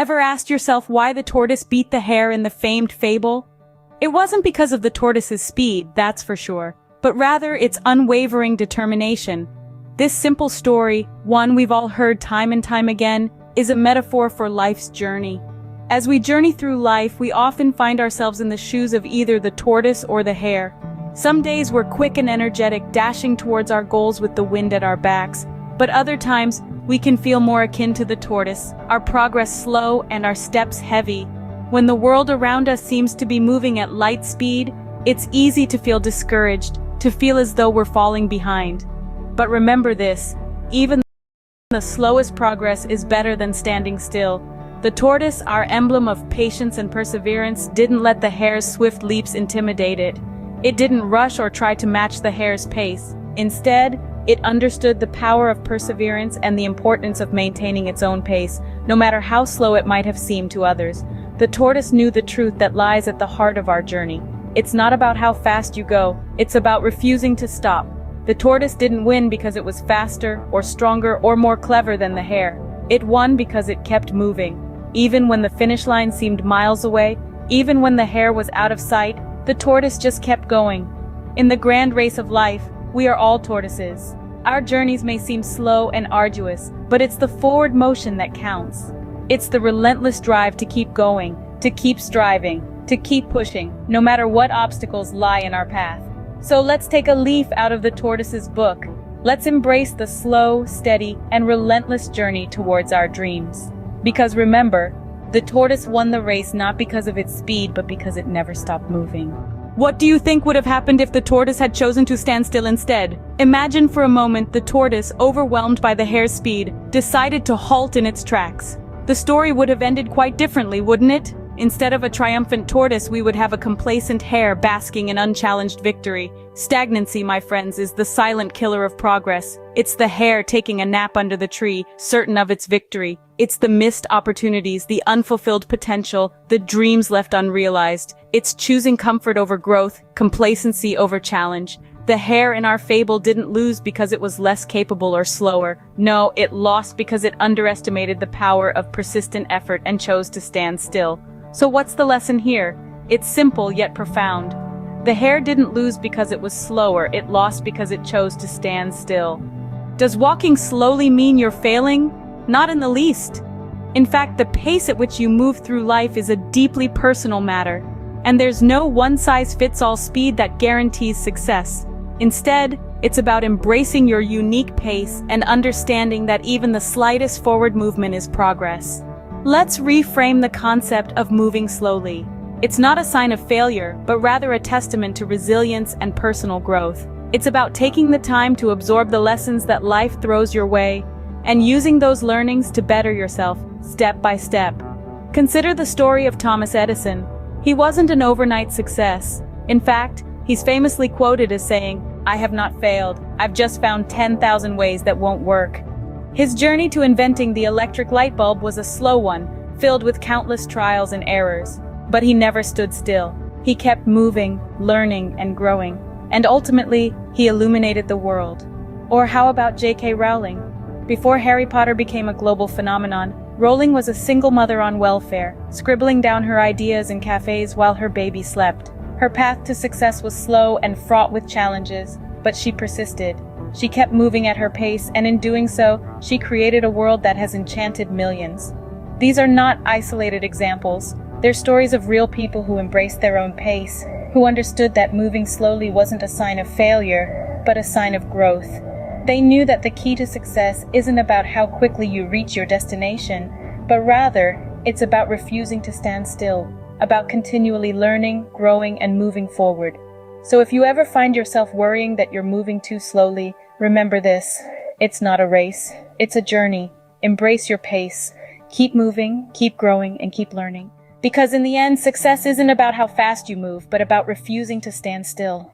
Ever asked yourself why the tortoise beat the hare in the famed fable? It wasn't because of the tortoise's speed, that's for sure, but rather its unwavering determination. This simple story, one we've all heard time and time again, is a metaphor for life's journey. As we journey through life, we often find ourselves in the shoes of either the tortoise or the hare. Some days we're quick and energetic, dashing towards our goals with the wind at our backs, but other times we can feel more akin to the tortoise, our progress slow and our steps heavy. When the world around us seems to be moving at light speed, it's easy to feel discouraged, to feel as though we're falling behind. But remember this, even the slowest progress is better than standing still. The tortoise, our emblem of patience and perseverance, didn't let the hare's swift leaps intimidate it. It didn't rush or try to match the hare's pace. Instead, it understood the power of perseverance and the importance of maintaining its own pace, no matter how slow it might have seemed to others. The tortoise knew the truth that lies at the heart of our journey. It's not about how fast you go, it's about refusing to stop. The tortoise didn't win because it was faster, or stronger, or more clever than the hare. It won because it kept moving. Even when the finish line seemed miles away, even when the hare was out of sight, the tortoise just kept going. In the grand race of life, we are all tortoises. Our journeys may seem slow and arduous, but it's the forward motion that counts. It's the relentless drive to keep going, to keep striving, to keep pushing, no matter what obstacles lie in our path. So let's take a leaf out of the tortoise's book. Let's embrace the slow, steady, and relentless journey towards our dreams. Because remember, the tortoise won the race not because of its speed, but because it never stopped moving. What do you think would have happened if the tortoise had chosen to stand still instead? Imagine for a moment the tortoise, overwhelmed by the hare's speed, decided to halt in its tracks. The story would have ended quite differently, wouldn't it? Instead of a triumphant tortoise, we would have a complacent hare basking in unchallenged victory. Stagnancy, my friends, is the silent killer of progress. It's the hare taking a nap under the tree, certain of its victory. It's the missed opportunities, the unfulfilled potential, the dreams left unrealized. It's choosing comfort over growth, complacency over challenge. The hare in our fable didn't lose because it was less capable or slower. No, it lost because it underestimated the power of persistent effort and chose to stand still. So what's the lesson here? It's simple yet profound. The hare didn't lose because it was slower, it lost because it chose to stand still. Does walking slowly mean you're failing? Not in the least. In fact, the pace at which you move through life is a deeply personal matter, and there's no one-size-fits-all speed that guarantees success. Instead, it's about embracing your unique pace and understanding that even the slightest forward movement is progress. Let's reframe the concept of moving slowly. It's not a sign of failure, but rather a testament to resilience and personal growth. It's about taking the time to absorb the lessons that life throws your way, and using those learnings to better yourself, step by step. Consider the story of Thomas Edison. He wasn't an overnight success. In fact, he's famously quoted as saying, "I have not failed, I've just found 10,000 ways that won't work." His journey to inventing the electric light bulb was a slow one, filled with countless trials and errors. But he never stood still. He kept moving, learning, and growing. And ultimately, he illuminated the world. Or how about J.K. Rowling? Before Harry Potter became a global phenomenon, Rowling was a single mother on welfare, scribbling down her ideas in cafes while her baby slept. Her path to success was slow and fraught with challenges, but she persisted. She kept moving at her pace, and in doing so, she created a world that has enchanted millions. These are not isolated examples. They're stories of real people who embraced their own pace, who understood that moving slowly wasn't a sign of failure, but a sign of growth. They knew that the key to success isn't about how quickly you reach your destination, but rather, it's about refusing to stand still, about continually learning, growing, and moving forward. So if you ever find yourself worrying that you're moving too slowly, remember this: it's not a race, it's a journey. Embrace your pace. Keep moving, keep growing, and keep learning. Because in the end, success isn't about how fast you move, but about refusing to stand still.